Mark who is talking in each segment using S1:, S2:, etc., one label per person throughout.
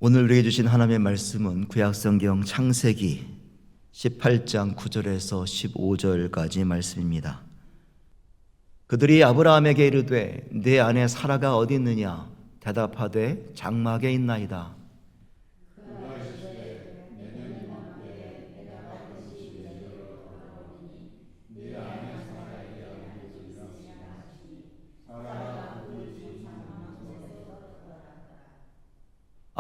S1: 오늘 우리에게 주신 하나님의 말씀은 구약성경 창세기 18장 9절에서 15절까지 말씀입니다. 그들이 아브라함에게 이르되 내 아내 사라가 어디 있느냐? 대답하되 장막에 있나이다.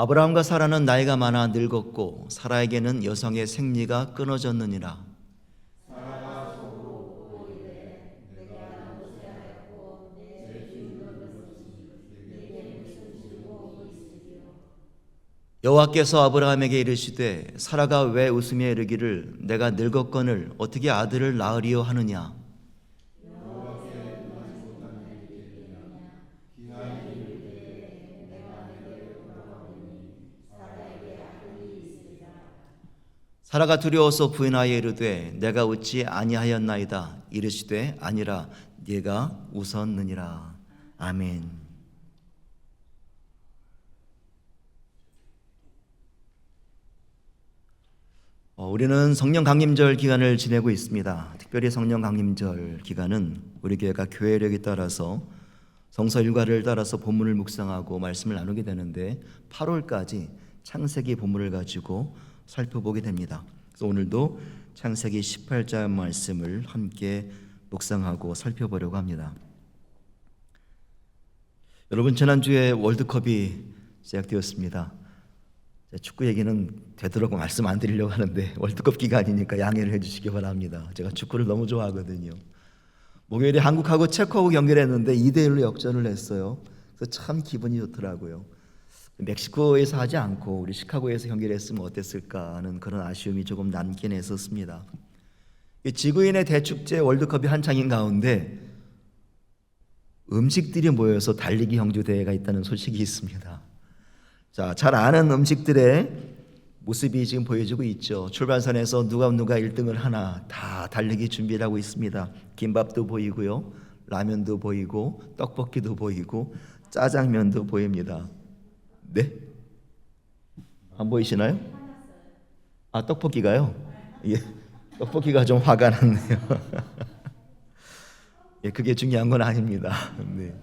S1: 아브라함과 사라는 나이가 많아 늙었고 사라에게는 여성의 생리가 끊어졌느니라. 여호와께서 아브라함에게 이르시되 사라가 왜 웃으며 이르기를 내가 늙었거늘 어떻게 아들을 낳으리요 하느냐? 사라가 두려워서 부인하여 이르되 내가 웃지 아니하였나이다. 이르시되 아니라 네가 웃었느니라. 아멘. 우리는 성령 강림절 기간을 지내고 있습니다. 특별히 성령 강림절 기간은 우리 교회가 교회력에 따라서 성서 일과를 따라서 본문을 묵상하고 말씀을 나누게 되는데 8월까지 창세기 본문을 가지고 살펴보게 됩니다. 그래서 오늘도 창세기 18장 말씀을 함께 묵상하고 살펴보려고 합니다. 여러분, 지난주에 월드컵이 시작되었습니다. 축구 얘기는 되도록 말씀 안 드리려고 하는데 월드컵 기간이니까 양해를 해주시기 바랍니다. 제가 축구를 너무 좋아하거든요. 목요일에 한국하고 체코하고 경기를 했는데 2대1로 역전을 했어요. 그래서 참 기분이 좋더라고요. 멕시코에서 하지 않고 우리 시카고에서 경기를 했으면 어땠을까 하는 그런 아쉬움이 조금 남긴 했었습니다. 지구인의 대축제 월드컵이 한창인 가운데 음식들이 모여서 달리기 형주 대회가 있다는 소식이 있습니다. 자, 잘 아는 음식들의 모습이 지금 보여지고 있죠. 출발선에서 누가 1등을 하나 다 달리기 준비를 하고 있습니다. 김밥도 보이고요, 라면도 보이고, 떡볶이도 보이고, 짜장면도 보입니다. 네? 안 보이시나요? 아, 떡볶이가요? 예, 떡볶이가 좀 화가 났네요. 예, 그게 중요한 건 아닙니다. 네.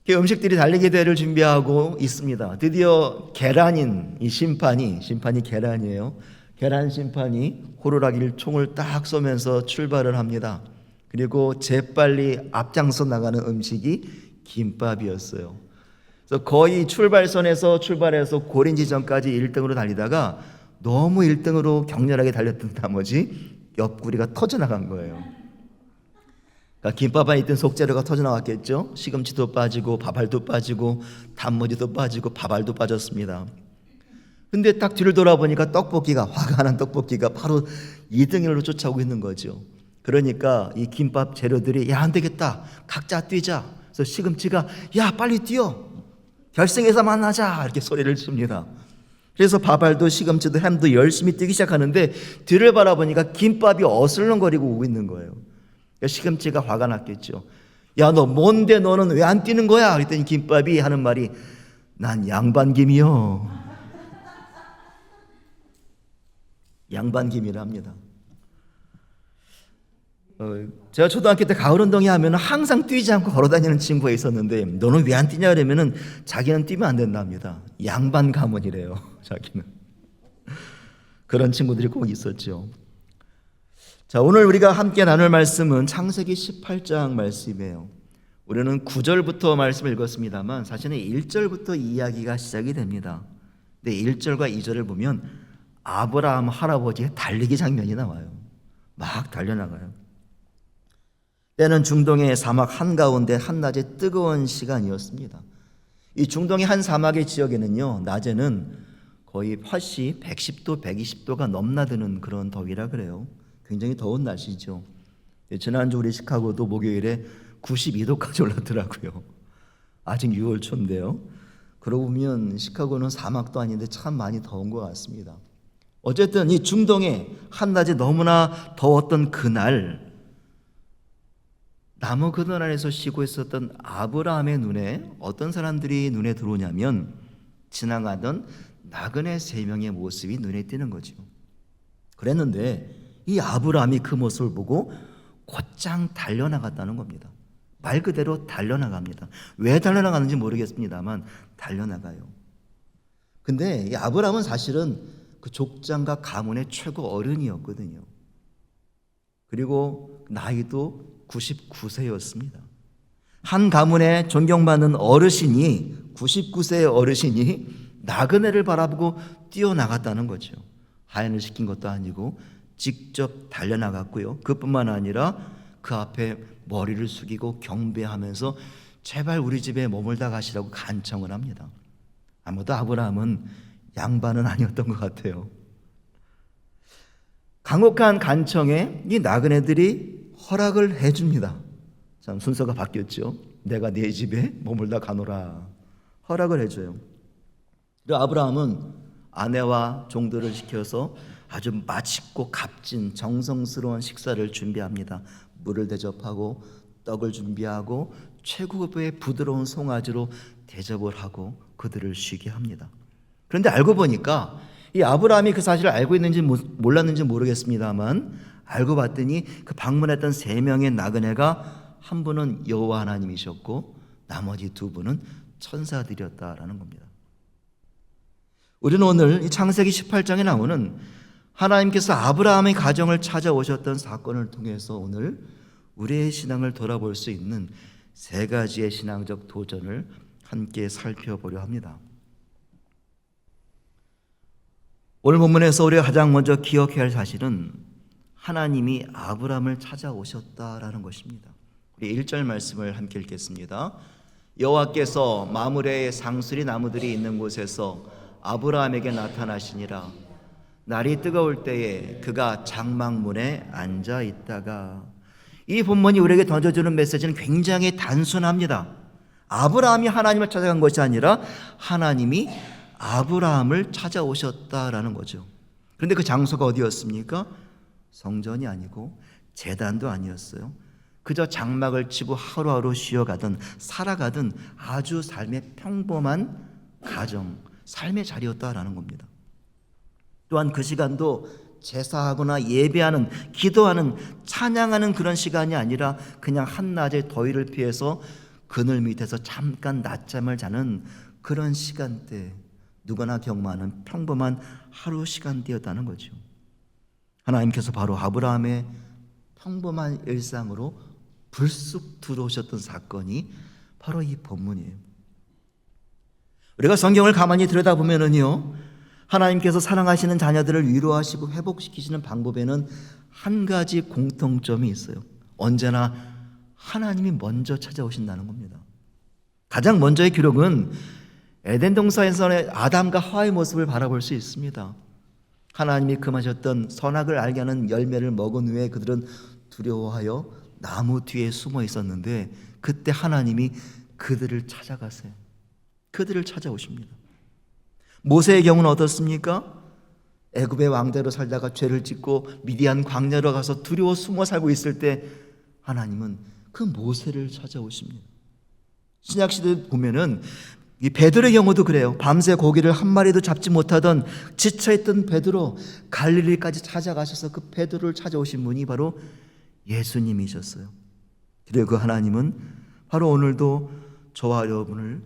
S1: 음식들이 달리기 대회를 준비하고 있습니다. 드디어 계란인 이 심판이 계란이에요. 계란 심판이 호루라기를 총을 딱 쏘면서 출발을 합니다. 그리고 재빨리 앞장서 나가는 음식이 김밥이었어요. 그래서 거의 출발선에서 출발해서 고린 지점까지 1등으로 달리다가 너무 1등으로 격렬하게 달렸던 나머지 옆구리가 터져나간 거예요. 그러니까 김밥 안에 있던 속재료가 터져나왔겠죠. 시금치도 빠지고 밥알도 빠지고 단무지도 빠지고 밥알도 빠졌습니다. 근데 딱 뒤를 돌아보니까 화가 난 떡볶이가 바로 2등으로 쫓아오고 있는 거죠. 그러니까 이 김밥 재료들이 야, 안 되겠다, 각자 뛰자. 그래서 시금치가 야, 빨리 뛰어, 결승에서 만나자, 이렇게 소리를 칩니다. 그래서 밥알도 시금치도 햄도 열심히 뛰기 시작하는데 뒤를 바라보니까 김밥이 어슬렁거리고 오고 있는 거예요. 그러니까 시금치가 화가 났겠죠. 야, 너 뭔데 너는 왜 안 뛰는 거야? 그랬더니 김밥이 하는 말이 난 양반김이요. 양반김이라 합니다. 제가 초등학교 때 가을운동회 하면 항상 뛰지 않고 걸어다니는 친구가 있었는데 너는 왜 안 뛰냐 그러면은 자기는 뛰면 안 된답니다. 양반 가문이래요. 자기는. 그런 친구들이 꼭 있었죠. 자, 오늘 우리가 함께 나눌 말씀은 창세기 18장 말씀이에요. 우리는 9절부터 말씀을 읽었습니다만 사실은 1절부터 이야기가 시작이 됩니다. 근데 1절과 2절을 보면 아브라함 할아버지의 달리기 장면이 나와요. 막 달려나가요. 때는 중동의 사막 한가운데 한낮의 뜨거운 시간이었습니다. 이 중동의 한 사막의 지역에는요, 낮에는 거의 팥이 110도, 120도가 넘나드는 그런 더위라 그래요. 굉장히 더운 날씨죠. 지난주 우리 시카고도 목요일에 92도까지 올랐더라고요. 아직 6월 초인데요. 그러고 보면 시카고는 사막도 아닌데 참 많이 더운 것 같습니다. 어쨌든 이 중동의 한낮에 너무나 더웠던 그날, 나무 그늘 아래서 쉬고 있었던 아브라함의 눈에 어떤 사람들이 눈에 들어오냐면 지나가던 나그네 3명의 모습이 눈에 띄는 거죠. 그랬는데 이 아브라함이 그 모습을 보고 곧장 달려나갔다는 겁니다. 말 그대로 달려나갑니다. 왜 달려나가는지 모르겠습니다만 달려나가요. 근데 이 아브라함은 사실은 그 족장과 가문의 최고 어른이었거든요. 그리고 나이도 99세였습니다. 한 가문의 존경받는 어르신이 99세의 어르신이 나그네를 바라보고 뛰어나갔다는 거죠. 하인을 시킨 것도 아니고 직접 달려나갔고요. 그뿐만 아니라 그 앞에 머리를 숙이고 경배하면서 제발 우리 집에 머물다 가시라고 간청을 합니다. 아무도 아브라함은 양반은 아니었던 것 같아요. 간곡한 간청에 이 나그네들이 허락을 해줍니다. 참 순서가 바뀌었죠. 내가 네 집에 머물다 가노라. 허락을 해줘요. 그리고 아브라함은 아내와 종들을 시켜서 아주 맛있고 값진 정성스러운 식사를 준비합니다. 물을 대접하고 떡을 준비하고 최고급의 부드러운 송아지로 대접을 하고 그들을 쉬게 합니다. 그런데 알고 보니까 이 아브라함이 그 사실을 알고 있는지 몰랐는지 모르겠습니다만 알고 봤더니 그 방문했던 3명의 나그네가 한 분은 여호와 하나님이셨고 나머지 2분은 천사들이었다라는 겁니다. 우리는 오늘 이 창세기 18장에 나오는 하나님께서 아브라함의 가정을 찾아오셨던 사건을 통해서 오늘 우리의 신앙을 돌아볼 수 있는 3가지의 신앙적 도전을 함께 살펴보려 합니다. 오늘 본문에서 우리가 가장 먼저 기억해야 할 사실은 하나님이 아브라함을 찾아오셨다라는 것입니다. 우리 1절 말씀을 함께 읽겠습니다. 여호와께서 마므레의 상수리 나무들이 있는 곳에서 아브라함에게 나타나시니라. 날이 뜨거울 때에 그가 장막문에 앉아 있다가. 이 본문이 우리에게 던져주는 메시지는 굉장히 단순합니다. 아브라함이 하나님을 찾아간 것이 아니라 하나님이 아브라함을 찾아오셨다라는 거죠. 그런데 그 장소가 어디였습니까? 성전이 아니고 제단도 아니었어요. 그저 장막을 치고 하루하루 쉬어가던 살아가던 아주 삶의 평범한 가정, 삶의 자리였다라는 겁니다. 또한 그 시간도 제사하거나 예배하는, 기도하는, 찬양하는 그런 시간이 아니라 그냥 한낮의 더위를 피해서 그늘 밑에서 잠깐 낮잠을 자는 그런 시간대, 누구나 경험하는 평범한 하루 시간대였다는 거죠. 하나님께서 바로 아브라함의 평범한 일상으로 불쑥 들어오셨던 사건이 바로 이 본문이에요. 우리가 성경을 가만히 들여다보면은요, 하나님께서 사랑하시는 자녀들을 위로하시고 회복시키시는 방법에는 한 가지 공통점이 있어요. 언제나 하나님이 먼저 찾아오신다는 겁니다. 가장 먼저의 기록은 에덴 동산에서의 아담과 하와의 모습을 바라볼 수 있습니다. 하나님이 금하셨던 선악을 알게 하는 열매를 먹은 후에 그들은 두려워하여 나무 뒤에 숨어 있었는데 그때 하나님이 그들을 찾아가세요. 그들을 찾아오십니다. 모세의 경우는 어떻습니까? 애굽의 왕대로 살다가 죄를 짓고 미디안 광야로 가서 두려워 숨어 살고 있을 때 하나님은 그 모세를 찾아오십니다. 신약시대 보면은 이 베드로의 경우도 그래요. 밤새 고기를 한 마리도 잡지 못하던 지쳐있던 베드로, 갈릴리까지 찾아가셔서 그 베드로를 찾아오신 분이 바로 예수님이셨어요. 그리고 그 하나님은 바로 오늘도 저와 여러분을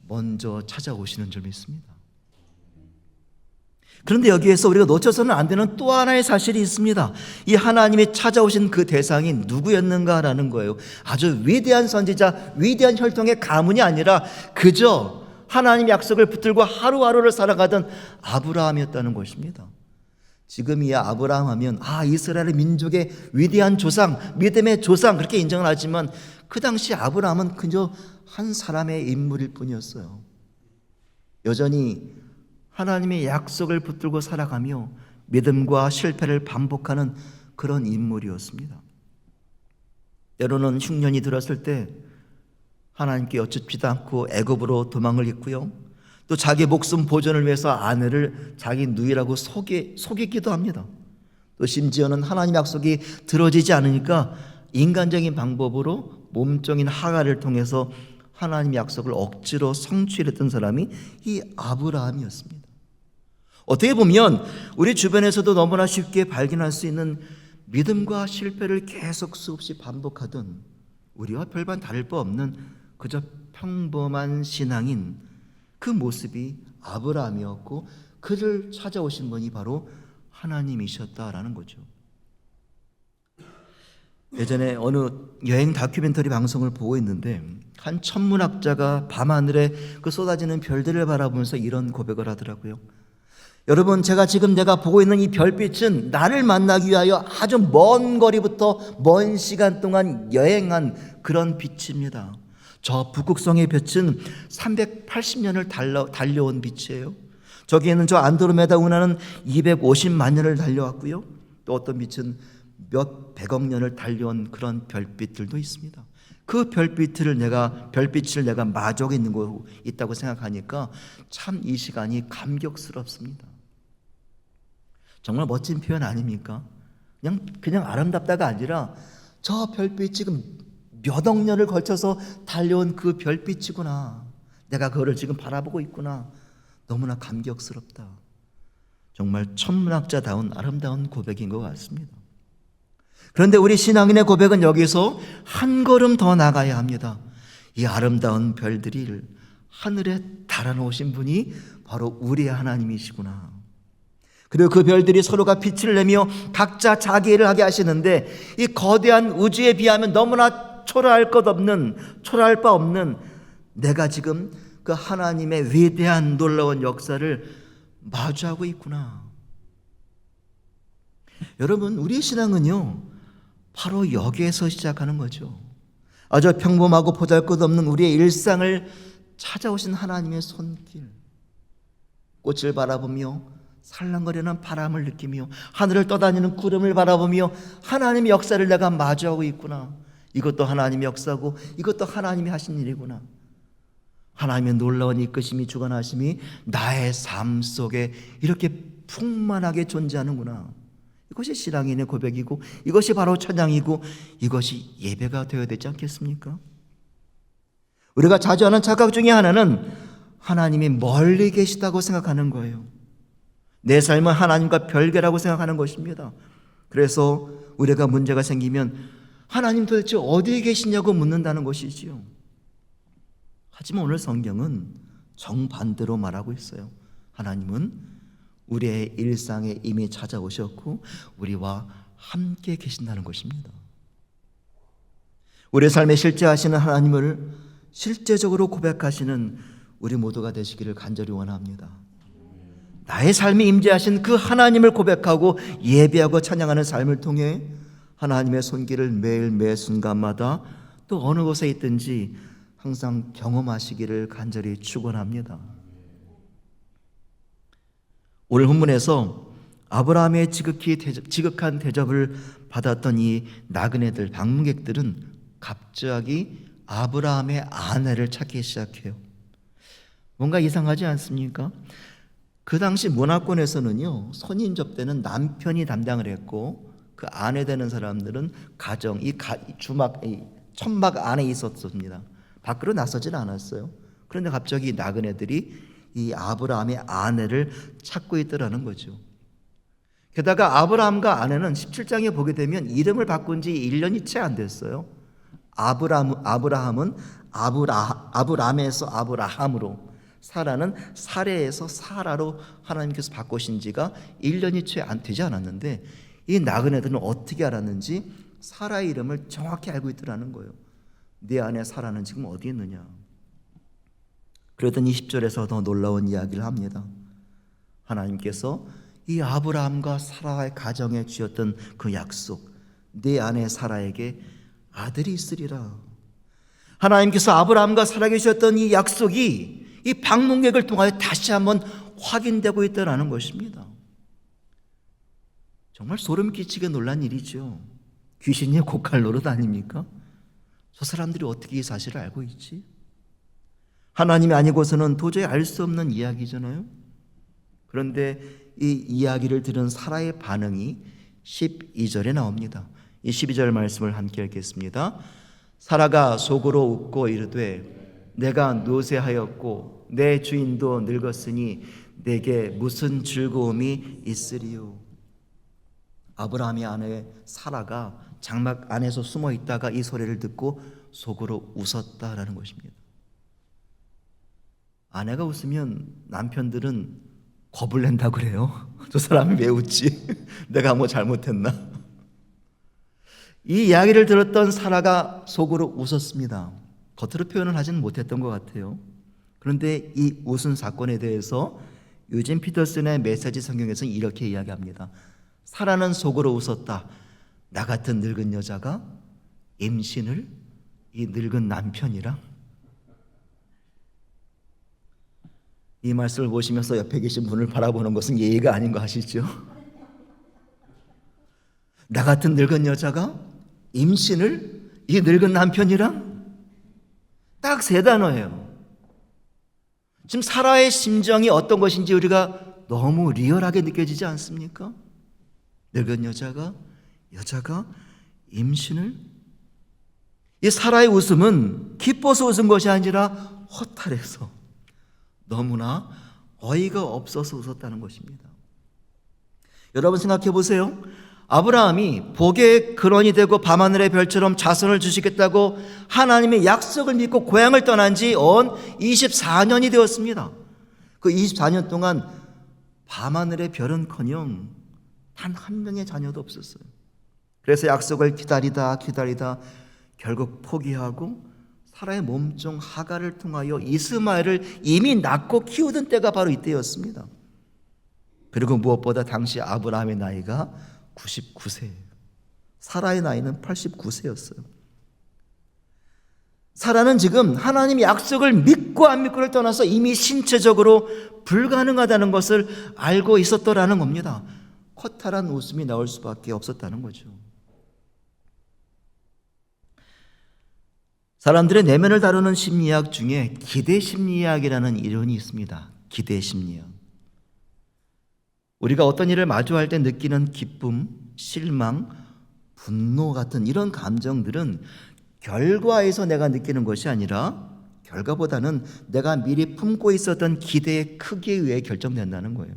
S1: 먼저 찾아오시는 줄 믿습니다. 그런데 여기에서 우리가 놓쳐서는 안 되는 또 하나의 사실이 있습니다. 이 하나님이 찾아오신 그 대상이 누구였는가라는 거예요. 아주 위대한 선지자, 위대한 혈통의 가문이 아니라 그저 하나님 약속을 붙들고 하루하루를 살아가던 아브라함이었다는 것입니다. 지금 이 아브라함 하면 이스라엘 민족의 위대한 조상, 믿음의 조상 그렇게 인정을 하지만 그 당시 아브라함은 그저 한 사람의 인물일 뿐이었어요. 여전히 하나님의 약속을 붙들고 살아가며 믿음과 실패를 반복하는 그런 인물이었습니다. 때로는 흉년이 들었을 때 하나님께 여쭙지도 않고 애굽으로 도망을 잇고요. 또 자기 목숨 보존을 위해서 아내를 자기 누이라고 속이기도 합니다. 또 심지어는 하나님 약속이 들어지지 않으니까 인간적인 방법으로 몸종인 하갈을 통해서 하나님의 약속을 억지로 성취했던 사람이 이 아브라함이었습니다. 어떻게 보면 우리 주변에서도 너무나 쉽게 발견할 수 있는 믿음과 실패를 계속 수없이 반복하던 우리와 별반 다를 바 없는 그저 평범한 신앙인 그 모습이 아브라함이었고, 그를 찾아오신 분이 바로 하나님이셨다라는 거죠. 예전에 어느 여행 다큐멘터리 방송을 보고 있는데 한 천문학자가 밤하늘에 그 쏟아지는 별들을 바라보면서 이런 고백을 하더라고요. 여러분, 제가 지금 내가 보고 있는 이 별빛은 나를 만나기 위하여 아주 먼 거리부터 먼 시간 동안 여행한 그런 빛입니다. 저 북극성의 빛은 380년을 달려온 빛이에요. 저기에는 저 안드로메다 운하는 250만 년을 달려왔고요. 또 어떤 빛은 몇 백억 년을 달려온 그런 별빛들도 있습니다. 그 별빛을 내가 마주하고 있는 거 있다고 생각하니까 참 이 시간이 감격스럽습니다. 정말 멋진 표현 아닙니까? 그냥 아름답다가 아니라 저 별빛 지금 몇 억 년을 걸쳐서 달려온 그 별빛이구나. 내가 그거를 지금 바라보고 있구나. 너무나 감격스럽다. 정말 천문학자다운 아름다운 고백인 것 같습니다. 그런데 우리 신앙인의 고백은 여기서 한 걸음 더 나가야 합니다. 이 아름다운 별들을 하늘에 달아놓으신 분이 바로 우리의 하나님이시구나. 그리고 그 별들이 서로가 빛을 내며 각자 자기 일을 하게 하시는데, 이 거대한 우주에 비하면 너무나 초라할 바 없는 내가 지금 그 하나님의 위대한 놀라운 역사를 마주하고 있구나. 여러분, 우리의 신앙은요, 바로 여기에서 시작하는 거죠. 아주 평범하고 보잘것없는 우리의 일상을 찾아오신 하나님의 손길, 꽃을 바라보며 살랑거리는 바람을 느끼며 하늘을 떠다니는 구름을 바라보며 하나님의 역사를 내가 마주하고 있구나. 이것도 하나님의 역사고 이것도 하나님이 하신 일이구나. 하나님의 놀라운 이끄심이 주관하심이 나의 삶 속에 이렇게 풍만하게 존재하는구나. 이것이 신앙인의 고백이고, 이것이 바로 찬양이고, 이것이 예배가 되어야 되지 않겠습니까? 우리가 자주 하는 착각 중에 하나는 하나님이 멀리 계시다고 생각하는 거예요. 내 삶은 하나님과 별개라고 생각하는 것입니다. 그래서 우리가 문제가 생기면 하나님 도대체 어디에 계시냐고 묻는다는 것이지요. 하지만 오늘 성경은 정반대로 말하고 있어요. 하나님은 우리의 일상에 이미 찾아오셨고 우리와 함께 계신다는 것입니다. 우리의 삶에 실제하시는 하나님을 실제적으로 고백하시는 우리 모두가 되시기를 간절히 원합니다. 나의 삶에 임재하신 그 하나님을 고백하고 예배하고 찬양하는 삶을 통해 하나님의 손길을 매일 매 순간마다 또 어느 곳에 있든지 항상 경험하시기를 간절히 축원합니다. 오늘 본문에서 아브라함의 지극한 대접을 받았던 이 나그네들, 방문객들은 갑자기 아브라함의 아내를 찾기 시작해요. 뭔가 이상하지 않습니까? 그 당시 문화권에서는요, 손님 접대는 남편이 담당을 했고 그 아내 되는 사람들은 가정, 천막 안에 있었습니다. 밖으로 나서질 않았어요. 그런데 갑자기 나그네들이 이 아브라함의 아내를 찾고 있더라는 거죠. 게다가 아브라함과 아내는 17장에 보게 되면 이름을 바꾼 지 1년이 채 안 됐어요. 아브라함은 아브람에서 아브라함으로, 사라는 사레에서 사라로 하나님께서 바꾸신 지가 1년이 채 안 되지 않았는데, 이 나그네들은 어떻게 알았는지 사라의 이름을 정확히 알고 있더라는 거예요. 네 아내 사라는 지금 어디 있느냐. 그러던 20절에서 더 놀라운 이야기를 합니다. 하나님께서 이 아브라함과 사라의 가정에 주셨던 그 약속, 네 아내 사라에게 아들이 있으리라. 하나님께서 아브라함과 사라에게 주셨던 이 약속이 이 방문객을 통하여 다시 한번 확인되고 있다는 것입니다. 정말 소름 끼치게 놀란 일이죠. 귀신이 고칼 노릇 아닙니까? 저 사람들이 어떻게 이 사실을 알고 있지? 하나님이 아니고서는 도저히 알 수 없는 이야기잖아요. 그런데 이 이야기를 들은 사라의 반응이 12절에 나옵니다. 이 12절 말씀을 함께 읽겠습니다. 사라가 속으로 웃고 이르되 내가 노쇠하였고 내 주인도 늙었으니 내게 무슨 즐거움이 있으리요. 아브라함의 아내 사라가 장막 안에서 숨어 있다가 이 소리를 듣고 속으로 웃었다라는 것입니다. 아내가 웃으면 남편들은 겁을 낸다고 그래요. 저 사람이 왜 웃지? 내가 뭐 잘못했나? 이 이야기를 들었던 사라가 속으로 웃었습니다. 겉으로 표현을 하지는 못했던 것 같아요. 그런데 이 웃은 사건에 대해서 유진 피터슨의 메시지 성경에서는 이렇게 이야기합니다. 사라는 속으로 웃었다. 나 같은 늙은 여자가 임신을 이 늙은 남편이랑. 이 말씀을 보시면서 옆에 계신 분을 바라보는 것은 예의가 아닌 거 아시죠? 나 같은 늙은 여자가 임신을 이 늙은 남편이랑. 딱 세 단어예요. 지금 사라의 심정이 어떤 것인지 우리가 너무 리얼하게 느껴지지 않습니까? 늙은 여자가 임신을. 이 사라의 웃음은 기뻐서 웃은 것이 아니라 허탈해서 너무나 어이가 없어서 웃었다는 것입니다. 여러분 생각해 보세요. 아브라함이 복의 근원이 되고 밤하늘의 별처럼 자손을 주시겠다고 하나님의 약속을 믿고 고향을 떠난 지 온 24년이 되었습니다. 그 24년 동안 밤하늘의 별은커녕 단 한 명의 자녀도 없었어요. 그래서 약속을 기다리다 결국 포기하고 사라의 몸종 하갈을 통하여 이스마엘을 이미 낳고 키우던 때가 바로 이때였습니다. 그리고 무엇보다 당시 아브라함의 나이가 99세예요. 사라의 나이는 89세였어요. 사라는 지금 하나님의 약속을 믿고 안 믿고를 떠나서 이미 신체적으로 불가능하다는 것을 알고 있었더라는 겁니다. 허탈한 웃음이 나올 수밖에 없었다는 거죠. 사람들의 내면을 다루는 심리학 중에 기대 심리학이라는 이론이 있습니다. 기대 심리학. 우리가 어떤 일을 마주할 때 느끼는 기쁨, 실망, 분노 같은 이런 감정들은 결과에서 내가 느끼는 것이 아니라 결과보다는 내가 미리 품고 있었던 기대의 크기에 의해 결정된다는 거예요.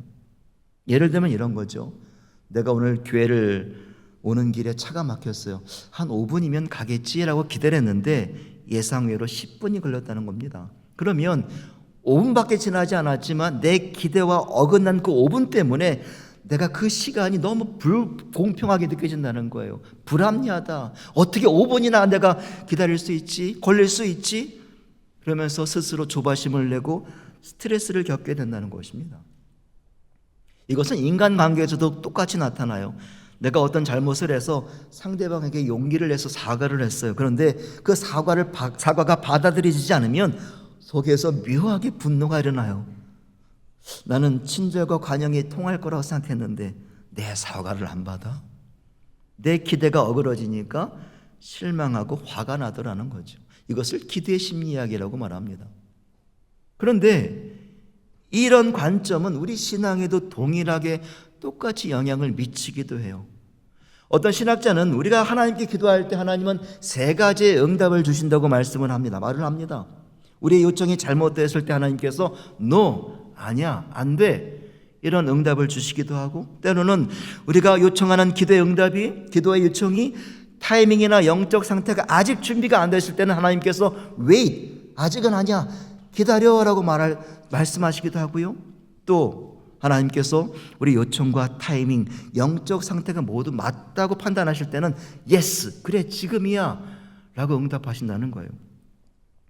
S1: 예를 들면 이런 거죠. 내가 오늘 교회를 오는 길에 차가 막혔어요. 한 5분이면 가겠지라고 기대를 했는데 예상외로 10분이 걸렸다는 겁니다. 그러면 5분밖에 지나지 않았지만 내 기대와 어긋난 그 5분 때문에 내가 그 시간이 너무 불공평하게 느껴진다는 거예요. 불합리하다. 어떻게 5분이나 내가 기다릴 수 있지? 걸릴 수 있지? 그러면서 스스로 조바심을 내고 스트레스를 겪게 된다는 것입니다. 이것은 인간관계에서도 똑같이 나타나요. 내가 어떤 잘못을 해서 상대방에게 용기를 내서 사과를 했어요. 그런데 그 사과가 받아들여지지 않으면 속에서 묘하게 분노가 일어나요. 나는 친절과 관용이 통할 거라고 생각했는데 내 사과를 안 받아? 내 기대가 어그러지니까 실망하고 화가 나더라는 거죠. 이것을 기대 심리학이라고 말합니다. 그런데 이런 관점은 우리 신앙에도 동일하게 똑같이 영향을 미치기도 해요. 어떤 신학자는 우리가 하나님께 기도할 때 하나님은 3가지의 응답을 주신다고 말을 합니다. 우리의 요청이 잘못됐을 때 하나님께서 No, 아니야, 안 돼, 이런 응답을 주시기도 하고, 때로는 우리가 요청하는 기도의 요청이 타이밍이나 영적 상태가 아직 준비가 안 됐을 때는 하나님께서 Wait, 아직은 아니야, 기다려라고 말씀하시기도 하고요. 또 하나님께서 우리 요청과 타이밍, 영적 상태가 모두 맞다고 판단하실 때는 Yes, 그래 지금이야 라고 응답하신다는 거예요.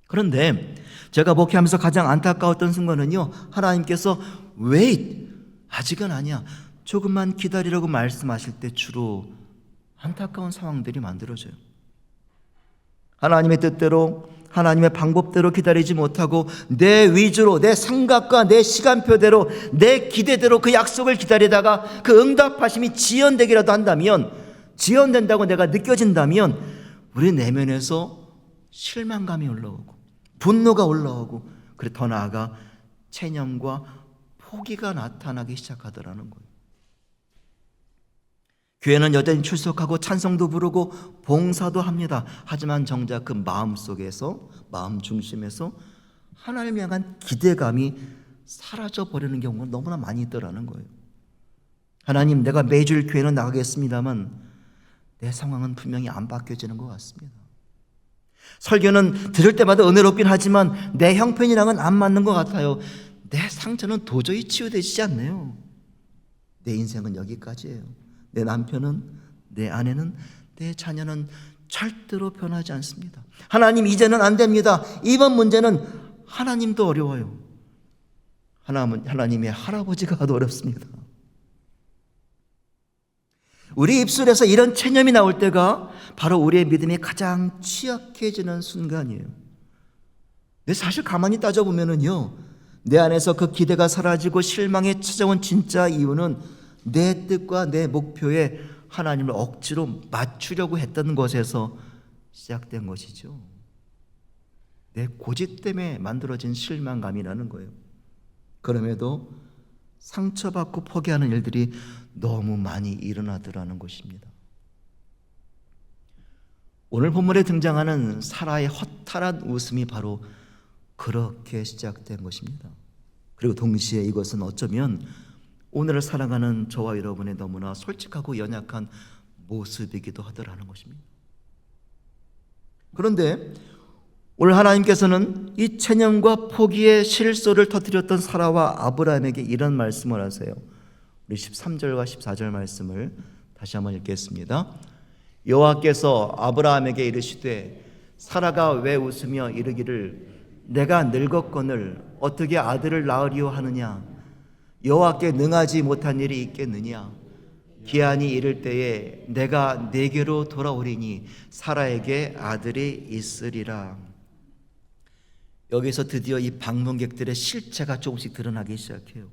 S1: 그런데 제가 목회하면서 가장 안타까웠던 순간은요, 하나님께서 Wait, 아직은 아니야, 조금만 기다리라고 말씀하실 때 주로 안타까운 상황들이 만들어져요. 하나님의 뜻대로, 하나님의 방법대로 기다리지 못하고 내 위주로, 내 생각과 내 시간표대로, 내 기대대로 그 약속을 기다리다가 그 응답하심이 지연되기라도 한다면, 지연된다고 내가 느껴진다면 우리 내면에서 실망감이 올라오고 분노가 올라오고, 그래 더 나아가 체념과 포기가 나타나기 시작하더라는 거예요. 교회는 여전히 출석하고 찬송도 부르고 봉사도 합니다. 하지만 정작 그 마음 속에서, 마음 중심에서 하나님을 향한 기대감이 사라져 버리는 경우가 너무나 많이 있더라는 거예요. 하나님, 내가 매주일 교회는 나가겠습니다만 내 상황은 분명히 안 바뀌어지는 것 같습니다. 설교는 들을 때마다 은혜롭긴 하지만 내 형편이랑은 안 맞는 것 같아요. 내 상처는 도저히 치유되지 않네요. 내 인생은 여기까지예요. 내 남편은, 내 아내는, 내 자녀는 절대로 변하지 않습니다. 하나님, 이제는 안 됩니다. 이번 문제는 하나님도 어려워요. 하나님의 할아버지가 더 어렵습니다. 우리 입술에서 이런 체념이 나올 때가 바로 우리의 믿음이 가장 취약해지는 순간이에요. 근데 사실 가만히 따져보면은요, 내 안에서 그 기대가 사라지고 실망에 찾아온 진짜 이유는 내 뜻과 내 목표에 하나님을 억지로 맞추려고 했던 것에서 시작된 것이죠. 내 고집 때문에 만들어진 실망감이라는 거예요. 그럼에도 상처받고 포기하는 일들이 너무 많이 일어나더라는 것입니다. 오늘 본문에 등장하는 사라의 허탈한 웃음이 바로 그렇게 시작된 것입니다. 그리고 동시에 이것은 어쩌면 오늘을 살아가는 저와 여러분의 너무나 솔직하고 연약한 모습이기도 하더라는 것입니다. 그런데 오늘 하나님께서는 이 체념과 포기의 실소를 터뜨렸던 사라와 아브라함에게 이런 말씀을 하세요. 우리 13절과 14절 말씀을 다시 한번 읽겠습니다. 여호와께서 아브라함에게 이르시되 사라가 왜 웃으며 이르기를 내가 늙었거늘 어떻게 아들을 낳으리요 하느냐. 여호와께 능하지 못한 일이 있겠느냐. 기한이 이를 때에 내가 내게로 돌아오리니 사라에게 아들이 있으리라. 여기서 드디어 이 방문객들의 실체가 조금씩 드러나기 시작해요.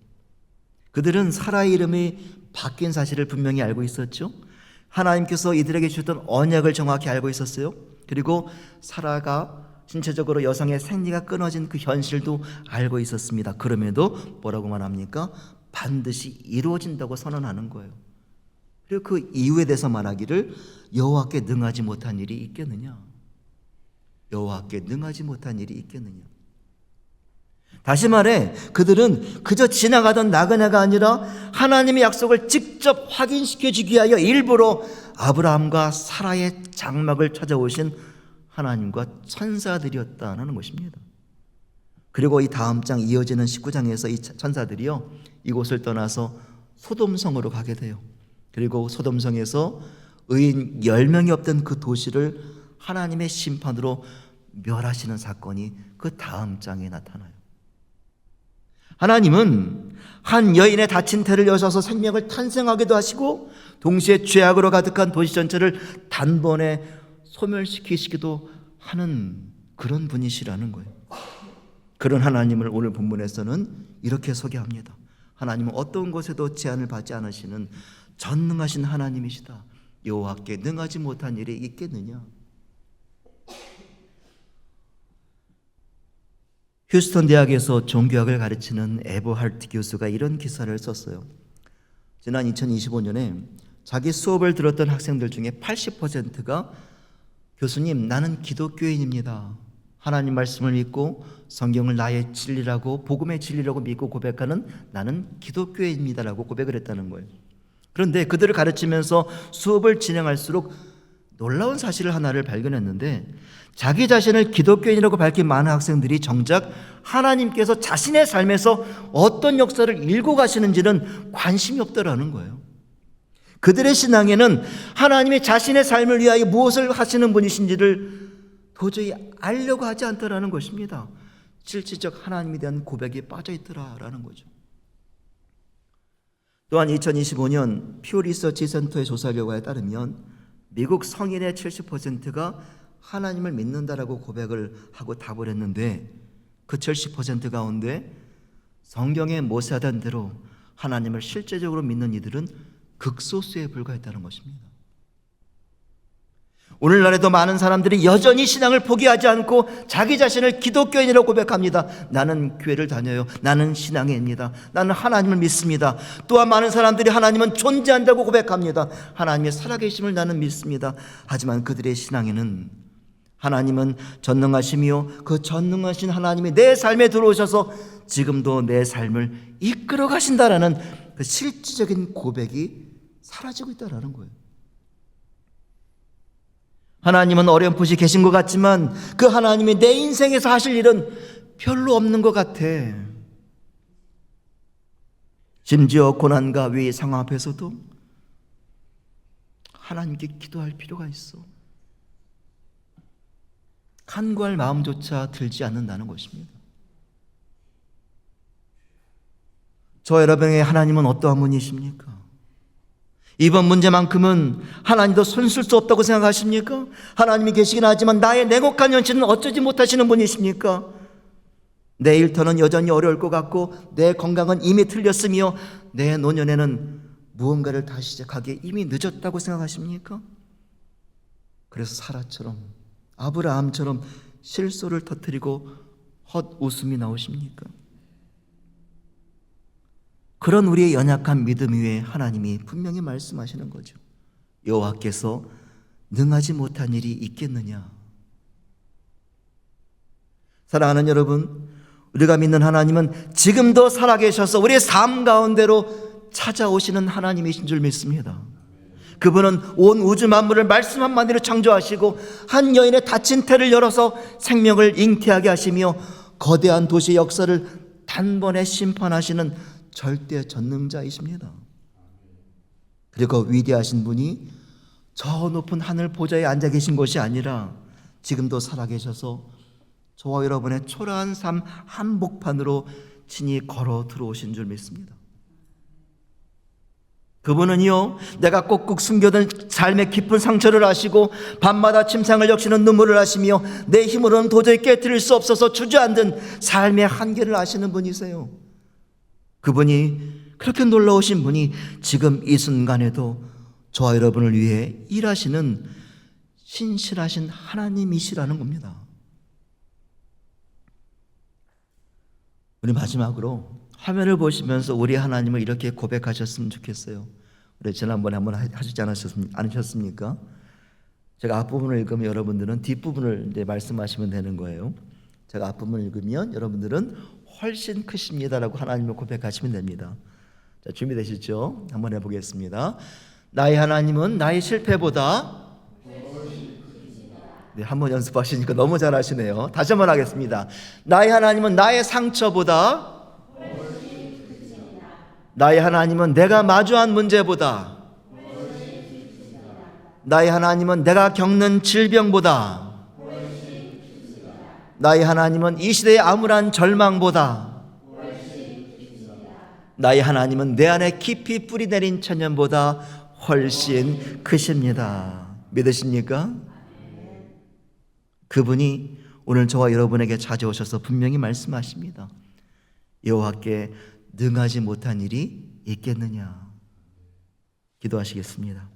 S1: 그들은 사라의 이름이 바뀐 사실을 분명히 알고 있었죠. 하나님께서 이들에게 주셨던 언약을 정확히 알고 있었어요. 그리고 사라가 신체적으로 여성의 생리가 끊어진 그 현실도 알고 있었습니다. 그럼에도 뭐라고 말합니까? 반드시 이루어진다고 선언하는 거예요. 그리고 그 이유에 대해서 말하기를 여호와께 능하지 못한 일이 있겠느냐. 여호와께 능하지 못한 일이 있겠느냐. 다시 말해 그들은 그저 지나가던 나그네가 아니라 하나님의 약속을 직접 확인시켜주기 위하여 일부러 아브라함과 사라의 장막을 찾아오신 하나님과 천사들이었다는 것입니다. 그리고 이 다음 장 이어지는 19장에서 이 천사들이요 이곳을 떠나서 소돔성으로 가게 돼요. 그리고 소돔성에서 의인 10명이 없던 그 도시를 하나님의 심판으로 멸하시는 사건이 그 다음 장에 나타나요. 하나님은 한 여인의 다친 태를 여셔서 생명을 탄생하기도 하시고 동시에 죄악으로 가득한 도시 전체를 단번에 소멸시키시기도 하는 그런 분이시라는 거예요. 그런 하나님을 오늘 본문에서는 이렇게 소개합니다. 하나님은 어떤 것에도 제한을 받지 않으시는 전능하신 하나님이시다. 여호와께 능하지 못한 일이 있겠느냐. 휴스턴 대학에서 종교학을 가르치는 에버하트 교수가 이런 기사를 썼어요. 지난 2025년에 자기 수업을 들었던 학생들 중에 80%가 교수님, 나는 기독교인입니다. 하나님 말씀을 믿고 성경을 나의 진리라고 복음의 진리라고 믿고 고백하는 나는 기독교인입니다라고 고백을 했다는 거예요. 그런데 그들을 가르치면서 수업을 진행할수록 놀라운 사실을 하나를 발견했는데 자기 자신을 기독교인이라고 밝힌 많은 학생들이 정작 하나님께서 자신의 삶에서 어떤 역사를 일고 가시는지는 관심이 없더라는 거예요. 그들의 신앙에는 하나님이 자신의 삶을 위하여 무엇을 하시는 분이신지를 도저히 알려고 하지 않더라는 것입니다. 실질적 하나님에 대한 고백이 빠져있더라라는 거죠. 또한 2025년 퓨 리서치 센터의 조사 결과에 따르면 미국 성인의 70%가 하나님을 믿는다라고 고백을 하고 답을 했는데 그 70% 가운데 성경에 모세하던 대로 하나님을 실제적으로 믿는 이들은 극소수에 불과했다는 것입니다. 오늘날에도 많은 사람들이 여전히 신앙을 포기하지 않고 자기 자신을 기독교인이라고 고백합니다. 나는 교회를 다녀요. 나는 신앙인입니다. 나는 하나님을 믿습니다. 또한 많은 사람들이 하나님은 존재한다고 고백합니다. 하나님의 살아계심을 나는 믿습니다. 하지만 그들의 신앙에는 하나님은 전능하시며 그 전능하신 하나님이 내 삶에 들어오셔서 지금도 내 삶을 이끌어 가신다라는 그 실질적인 고백이 사라지고 있다라는 거예요. 하나님은 어렴풋이 계신 것 같지만 그 하나님이 내 인생에서 하실 일은 별로 없는 것 같아. 심지어 고난과 위의 상황 앞에서도 하나님께 기도할 필요가 있어. 간구할 마음조차 들지 않는다는 것입니다. 저 여러분의 하나님은 어떠한 분이십니까? 이번 문제만큼은 하나님도 손쓸 수 없다고 생각하십니까? 하나님이 계시긴 하지만 나의 냉혹한 현실은 어쩌지 못하시는 분이십니까? 내 일터는 여전히 어려울 것 같고 내 건강은 이미 틀렸으며 내 노년에는 무언가를 다시 시작하기에 이미 늦었다고 생각하십니까? 그래서 사라처럼 아브라함처럼 실소를 터뜨리고 헛웃음이 나오십니까? 그런 우리의 연약한 믿음 위에 하나님이 분명히 말씀하시는 거죠. 여호와께서 능하지 못한 일이 있겠느냐? 사랑하는 여러분, 우리가 믿는 하나님은 지금도 살아계셔서 우리의 삶 가운데로 찾아오시는 하나님이신 줄 믿습니다. 그분은 온 우주 만물을 말씀 한마디로 창조하시고 한 여인의 닫힌 태를 열어서 생명을 잉태하게 하시며 거대한 도시의 역사를 단번에 심판하시는 절대 전능자이십니다. 그리고 위대하신 분이 저 높은 하늘 보좌에 앉아 계신 것이 아니라 지금도 살아계셔서 저와 여러분의 초라한 삶 한복판으로 친히 걸어 들어오신 줄 믿습니다. 그분은요, 내가 꼭꼭 숨겨둔 삶의 깊은 상처를 아시고 밤마다 침상을 적시는 눈물을 아시며 내 힘으로는 도저히 깨트릴 수 없어서 주저앉은 삶의 한계를 아시는 분이세요. 그분이, 그렇게 놀라우신 분이 지금 이 순간에도 저와 여러분을 위해 일하시는 신실하신 하나님이시라는 겁니다. 우리 마지막으로 화면을 보시면서 우리 하나님을 이렇게 고백하셨으면 좋겠어요. 우리 지난번에 한번 하시지 않으셨습니까? 제가 앞부분을 읽으면 여러분들은 뒷부분을 이제 말씀하시면 되는 거예요. 제가 앞부분을 읽으면 여러분들은 훨씬 크십니다라고 하나님을 고백하시면 됩니다. 자, 준비되시죠? 한번 해보겠습니다. 나의 하나님은 나의 실패보다 네, 한번 연습하시니까 너무 잘하시네요. 다시 한번 하겠습니다. 나의 하나님은 나의 상처보다 나의 하나님은 내가 마주한 문제보다 나의 하나님은 내가 겪는 질병보다 나의 하나님은 이 시대의 암울한 절망보다 나의 하나님은 내 안에 깊이 뿌리 내린 천년보다 훨씬 크십니다. 믿으십니까? 그분이 오늘 저와 여러분에게 찾아오셔서 분명히 말씀하십니다. 여호와께 능하지 못한 일이 있겠느냐? 기도하시겠습니다.